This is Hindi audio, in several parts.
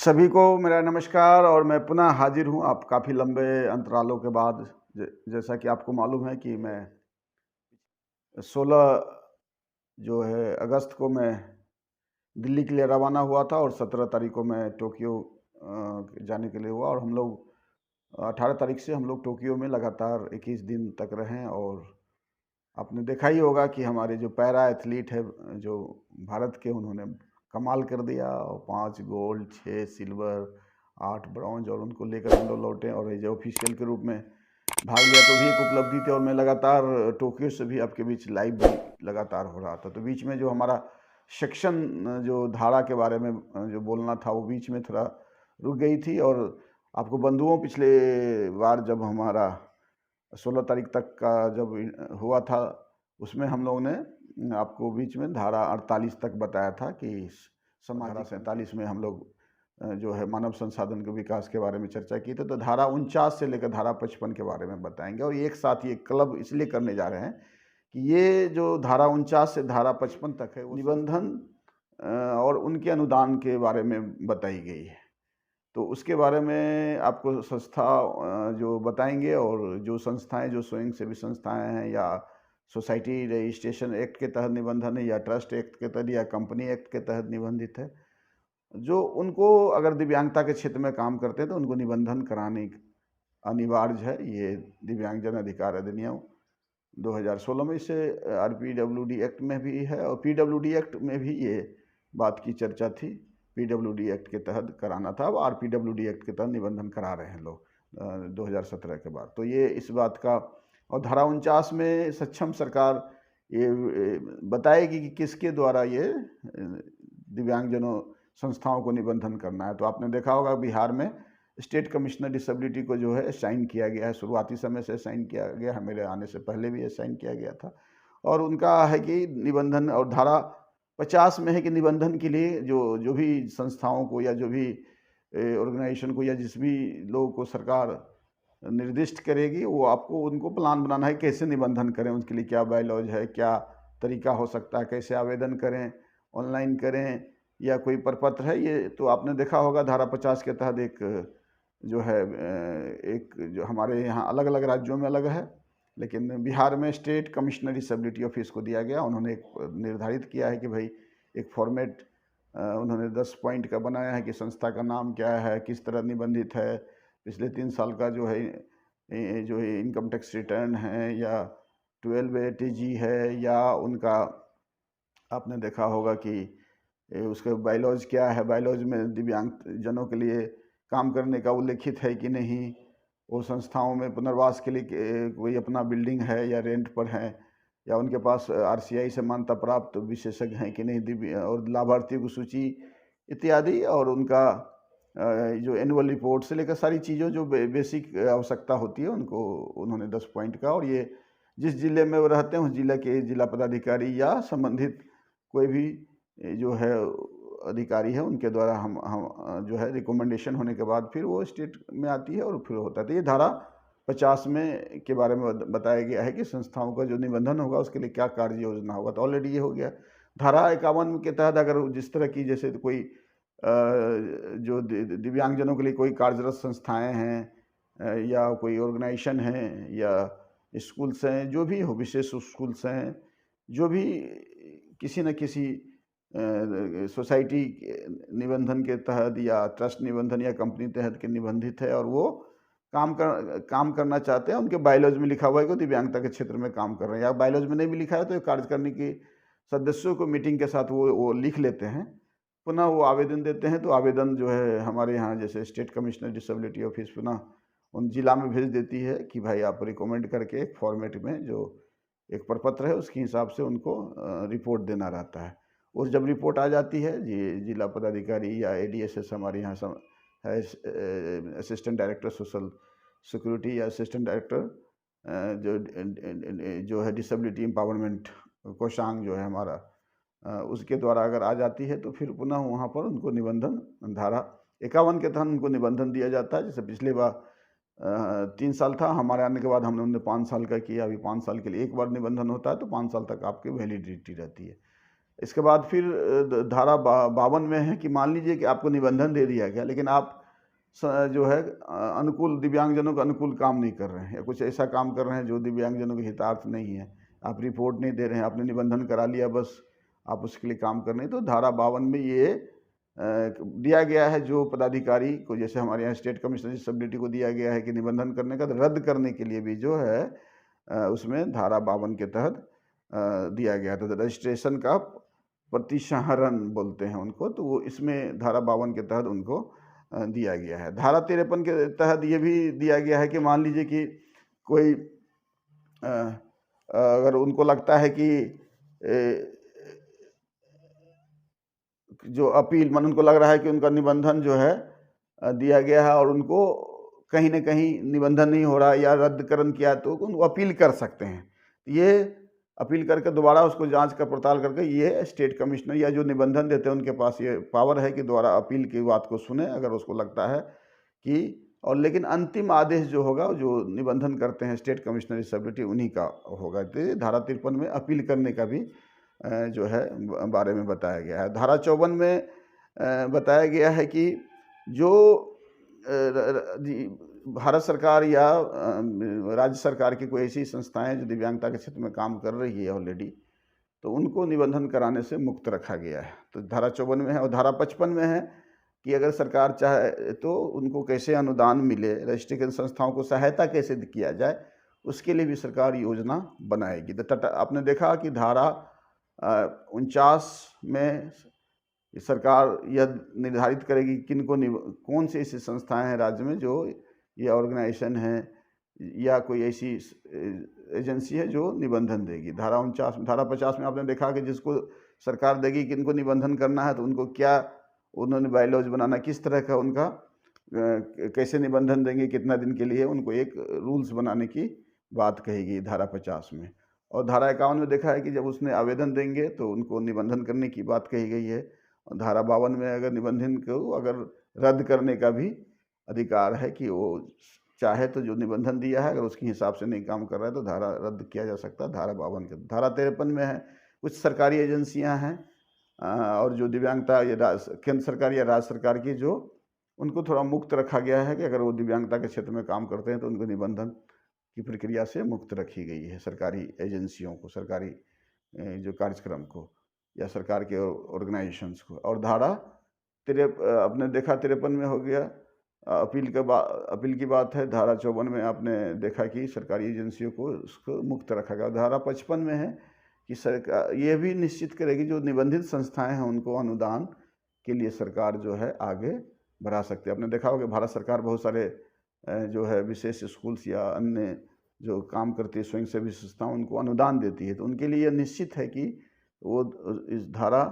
सभी को मेरा नमस्कार और मैं पुनः हाजिर हूँ आप काफ़ी लंबे अंतरालों के बाद। जैसा कि आपको मालूम है कि मैं 16 जो है अगस्त को मैं दिल्ली के लिए रवाना हुआ था और 17 तारीख को मैं टोक्यो जाने के लिए हुआ और हम लोग 18 तारीख से हम लोग टोक्यो में लगातार 21 दिन तक रहे। और आपने देखा ही होगा कि हमारे जो पैरा एथलीट है जो भारत के, उन्होंने कमाल कर दिया और 5 गोल्ड, 6 सिल्वर, 8 ब्रॉन्ज और उनको लेकर हम लोग लौटे और एज ऑफिशियल के रूप में भाग लिया। तो भी एक उपलब्धि थी और मैं लगातार टोक्यो से भी आपके बीच लाइव भी लगातार हो रहा था। तो बीच में जो हमारा सेक्शन जो धारा के बारे में जो बोलना था वो बीच में थोड़ा रुक गई थी। और आपको बंधुओं पिछले बार जब हमारा 16 तारीख तक का जब हुआ था उसमें हम लोगों ने आपको बीच में धारा 48 तक बताया था कि धारा 47 में हम लोग जो है मानव संसाधन के विकास के बारे में चर्चा की थी। तो धारा 49 से लेकर धारा 55 के बारे में बताएंगे और एक साथ ये क्लब इसलिए करने जा रहे हैं कि ये जो धारा 49 से धारा 55 तक है वो निबंधन और उनके अनुदान के बारे में बताई गई है। तो उसके बारे में आपको संस्था जो बताएंगे और जो संस्थाएं जो स्वयंसेवी संस्थाएं हैं या सोसाइटी रजिस्ट्रेशन एक्ट के तहत निबंधन है या ट्रस्ट एक्ट के तहत या कंपनी एक्ट के तहत निबंधित है, जो उनको अगर दिव्यांगता के क्षेत्र में काम करते हैं तो उनको निबंधन कराने अनिवार्य है। ये दिव्यांगजन अधिकार अधिनियम 2016 में इसे आरपीडब्ल्यूडी एक्ट में भी है और पीडब्ल्यूडी एक्ट में भी ये बात की चर्चा थी। पीडब्ल्यूडी एक्ट के तहत कराना था, अब आरपीडब्ल्यूडी एक्ट के तहत निबंधन करा रहे हैं लोग 2017 के बाद। तो ये इस बात का, और धारा 49 में सक्षम सरकार ये बताएगी कि किसके द्वारा ये दिव्यांगजनों संस्थाओं को निबंधन करना है। तो आपने देखा होगा बिहार में स्टेट कमिश्नर डिसेबिलिटी को जो है साइन किया गया है, शुरुआती समय से साइन किया गया है, मेरे आने से पहले भी ये साइन किया गया था। और उनका है कि निबंधन, और धारा 50 में है कि निबंधन के लिए जो जो भी संस्थाओं को या जो भी ऑर्गेनाइजेशन को या जिस भी लोगों को सरकार निर्दिष्ट करेगी वो आपको उनको प्लान बनाना है कैसे निबंधन करें, उसके लिए क्या बायलॉज है, क्या तरीका हो सकता है, कैसे आवेदन करें, ऑनलाइन करें या कोई प्रपत्र है। ये तो आपने देखा होगा धारा 50 के तहत एक जो है एक जो हमारे यहाँ अलग अलग राज्यों में अलग है, लेकिन बिहार में स्टेट कमिश्नर डिसेबिलिटी ऑफिस को दिया गया। उन्होंने एक निर्धारित किया है कि भाई एक फॉर्मेट उन्होंने 10 पॉइंट का बनाया है कि संस्था का नाम क्या है, किस तरह निबंधित है, पिछले 3 साल का जो है जो इनकम टैक्स रिटर्न है या 12 ATG है, या उनका आपने देखा होगा कि उसके बायलॉज क्या है, बायलॉज में दिव्यांग जनों के लिए काम करने का उल्लेखित है कि नहीं, वो संस्थाओं में पुनर्वास के लिए कोई अपना बिल्डिंग है या रेंट पर है, या उनके पास RCI से मान्यता प्राप्त विशेषज्ञ हैं कि नहीं, दिव्य और लाभार्थियों की सूची इत्यादि, और उनका जो एनुअल रिपोर्ट से लेकर सारी चीज़ों जो बेसिक आवश्यकता होती है उनको उन्होंने 10 पॉइंट का। और ये जिस जिले में वो रहते हैं उस जिला के जिला पदाधिकारी या संबंधित कोई भी जो है अधिकारी है उनके द्वारा हम जो है रिकमेंडेशन होने के बाद फिर वो स्टेट में आती है और फिर होता है। तो ये धारा 50 में के बारे में बताया गया है कि संस्थाओं का जो निबंधन होगा उसके लिए क्या कार्य योजना होगा। तो ऑलरेडी ये हो गया। धारा 51 के तहत अगर जिस तरह की जैसे कोई जो दिव्यांगजनों के लिए कोई कार्यरत संस्थाएं हैं या कोई ऑर्गेनाइजेशन है या स्कूल्स हैं, जो भी हो, विशेष स्कूल्स हैं, जो भी किसी न किसी सोसाइटी निबंधन के तहत या ट्रस्ट निबंधन या कंपनी तहत के निबंधित है और वो काम करना चाहते हैं, उनके बायलॉज में लिखा हुआ है कि दिव्यांगता के क्षेत्र में काम कर रहे हैं, या बायलॉज में नहीं भी लिखा है तो कार्य करने की सदस्यों को मीटिंग के साथ वो लिख लेते हैं, पुनः वो आवेदन देते हैं। तो आवेदन जो है हमारे यहाँ जैसे स्टेट कमिश्नर डिसेबिलिटी ऑफिस पुनः उन जिला में भेज देती है कि भाई आप रिकमेंड करके एक फॉर्मेट में जो एक प्रपत्र है उसके हिसाब से उनको रिपोर्ट देना रहता है। और जब रिपोर्ट आ जाती है जिला पदाधिकारी या ADSS हमारे यहाँ है, असिस्टेंट डायरेक्टर सोशल सिक्योरिटी या असिस्टेंट डायरेक्टर जो है डिसेबिलिटी एम्पावरमेंट कोषांग जो है हमारा, उसके द्वारा अगर आ जाती है तो फिर पुनः वहाँ पर उनको निबंधन धारा 51 के तहत उनको निबंधन दिया जाता है। जैसे पिछली बार 3 साल था, हमारे आने के बाद हमने 5 साल का किया। अभी 5 साल के लिए एक बार निबंधन होता है तो 5 साल तक आपकी वैलिडिटी रहती है। इसके बाद फिर धारा 52 में है कि मान लीजिए कि आपको निबंधन दे दिया गया, लेकिन आप जो है अनुकूल दिव्यांगजनों के अनुकूल काम नहीं कर रहे हैं, या कुछ ऐसा काम कर रहे हैं जो दिव्यांगजनों के हितार्थ नहीं है, आप रिपोर्ट नहीं दे रहे हैं, आपने निबंधन करा लिया, बस आप उसके लिए काम कर रहे हैं, तो धारा 52 में ये दिया गया है जो पदाधिकारी को, जैसे हमारे यहाँ स्टेट कमिश्नर डिसेबिलिटी को दिया गया है कि निबंधन करने का, तो रद्द करने के लिए भी जो है उसमें धारा 52 के तहत दिया गया था। तो रजिस्ट्रेशन का प्रतिसंहरण बोलते हैं उनको, तो वो इसमें धारा 52 के तहत उनको दिया गया है। धारा 53 के तहत ये भी दिया गया है कि मान लीजिए कि कोई अगर उनको लगता है कि जो अपील मन उनको लग रहा है कि उनका निबंधन जो है दिया गया है और उनको कहीं ना कहीं निबंधन नहीं हो रहा या रद्दकरण किया, तो उनको अपील कर सकते हैं। ये अपील करके दोबारा उसको जांच का पड़ताल करके ये स्टेट कमिश्नर या जो निबंधन देते हैं उनके पास ये पावर है कि दोबारा अपील की बात को सुने, अगर उसको लगता है कि, और लेकिन अंतिम आदेश जो होगा, जो निबंधन करते हैं स्टेट कमिश्नर डिसेबिलिटी, उन्हीं का होगा। तो धारा 53 में अपील करने का भी जो है बारे में बताया गया है। धारा 54 में बताया गया है कि जो भारत सरकार या राज्य सरकार की कोई ऐसी संस्थाएं जो दिव्यांगता के क्षेत्र में काम कर रही है ऑलरेडी, तो उनको निबंधन कराने से मुक्त रखा गया है। तो धारा 54 में है। और धारा 55 में है कि अगर सरकार चाहे तो उनको कैसे अनुदान मिले, रजिस्ट्रेशन संस्थाओं को सहायता कैसे किया जाए, उसके लिए भी सरकार योजना बनाएगी। तो आपने देखा कि धारा 49 में सरकार यह निर्धारित करेगी किनको कौन सी ऐसी संस्थाएं हैं राज्य में जो, या ऑर्गेनाइजेशन है या कोई ऐसी एजेंसी है जो निबंधन देगी। धारा 50 में आपने देखा कि जिसको सरकार देगी कि इनको निबंधन करना है, तो उनको क्या उन्होंने बायलॉज बनाना, किस तरह का उनका कैसे निबंधन देंगे, कितना दिन के लिए, उनको एक रूल्स बनाने की बात कही गई धारा 50 में। और धारा 51 में देखा है कि जब उसने आवेदन देंगे तो उनको निबंधन करने की बात कही गई है। और धारा 52 में अगर निबंधन को अगर रद्द करने का भी अधिकार है कि वो चाहे तो जो निबंधन दिया है अगर उसके हिसाब से नहीं काम कर रहा है तो धारा रद्द किया जा सकता है। धारा 52 के। धारा 53 में है कुछ सरकारी एजेंसियां हैं और जो दिव्यांगता या केंद्र सरकार या राज्य सरकार की, जो उनको थोड़ा मुक्त रखा गया है कि अगर वो दिव्यांगता के क्षेत्र में काम करते हैं तो उनको निबंधन की प्रक्रिया से मुक्त रखी गई है। सरकारी एजेंसियों को, सरकारी जो कार्यक्रम को या सरकार के ऑर्गेनाइजेशंस को। और धारा आपने देखा 53 में हो गया अपील की बात है। धारा 54 में आपने देखा कि सरकारी एजेंसियों को उसको मुक्त रखा गया। धारा 55 में है कि सरकार ये भी निश्चित करेगी जो निबंधित संस्थाएं हैं उनको अनुदान के लिए सरकार जो है आगे बढ़ा सकती है। आपने देखा होगा भारत सरकार बहुत सारे जो है विशेष स्कूल्स या अन्य जो काम करती है स्वयंसेवी संस्थाएं, उनको अनुदान देती है, तो उनके लिए निश्चित है कि वो इस धारा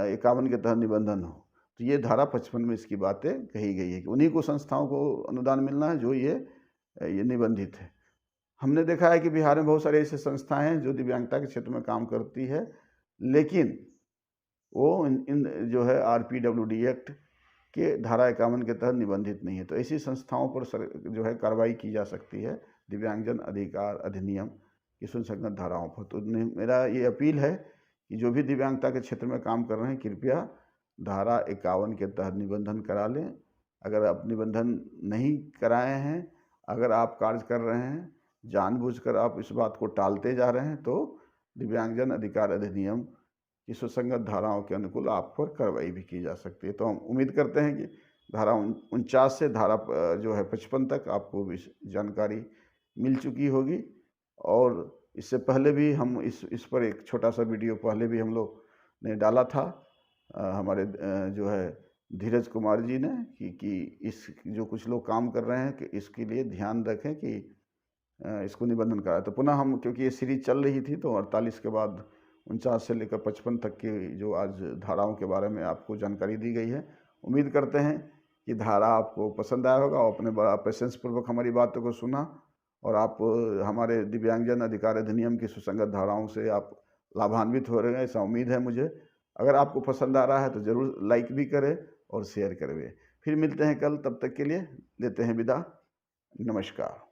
51 के तहत निबंधन हो। तो ये धारा 55 में इसकी बातें कही गई है कि उन्हीं को संस्थाओं को अनुदान मिलना है जो ये निबंधित है। हमने देखा है कि बिहार में बहुत सारे ऐसे संस्थाएं हैं जो दिव्यांगता के क्षेत्र में काम करती है, लेकिन वो इन जो है RPWD एक्ट के धारा 51 के तहत निबंधित नहीं है। तो ऐसी संस्थाओं पर जो है कार्रवाई की जा सकती है दिव्यांगजन अधिकार अधिनियम की सुसंगत धाराओं पर। तो मेरा ये अपील है कि जो भी दिव्यांगता के क्षेत्र में काम कर रहे हैं कृपया धारा 51 के तहत निबंधन करा लें। अगर आप निबंधन नहीं कराए हैं, अगर आप कार्य कर रहे हैं जानबूझकर आप इस बात को टालते जा रहे हैं, तो दिव्यांगजन अधिकार अधिनियम की सुसंगत धाराओं के अनुकूल आप पर कार्रवाई भी की जा सकती है। तो हम उम्मीद करते हैं कि धारा 49 से धारा जो है 55 तक आपको भी जानकारी मिल चुकी होगी। और इससे पहले भी हम इस पर एक छोटा सा वीडियो पहले भी हम लोग ने डाला था हमारे जो है धीरज कुमार जी ने कि इस जो कुछ लोग काम कर रहे हैं कि इसके लिए ध्यान रखें कि इसको निबंधन कराए। तो पुनः हम, क्योंकि ये सीरीज चल रही थी, तो 48 के बाद 49 से लेकर 55 तक की जो आज धाराओं के बारे में आपको जानकारी दी गई है। उम्मीद करते हैं कि धारा आपको पसंद आया होगा और अपने बड़ा पेशेंस पूर्वक हमारी बातों को सुना और आप हमारे दिव्यांगजन अधिकार अधिनियम की सुसंगत धाराओं से आप लाभान्वित हो रहे हैं, ऐसा उम्मीद है मुझे। अगर आपको पसंद आ रहा है तो ज़रूर लाइक भी करें और शेयर करें। फिर मिलते हैं कल, तब तक के लिए लेते हैं विदा। नमस्कार।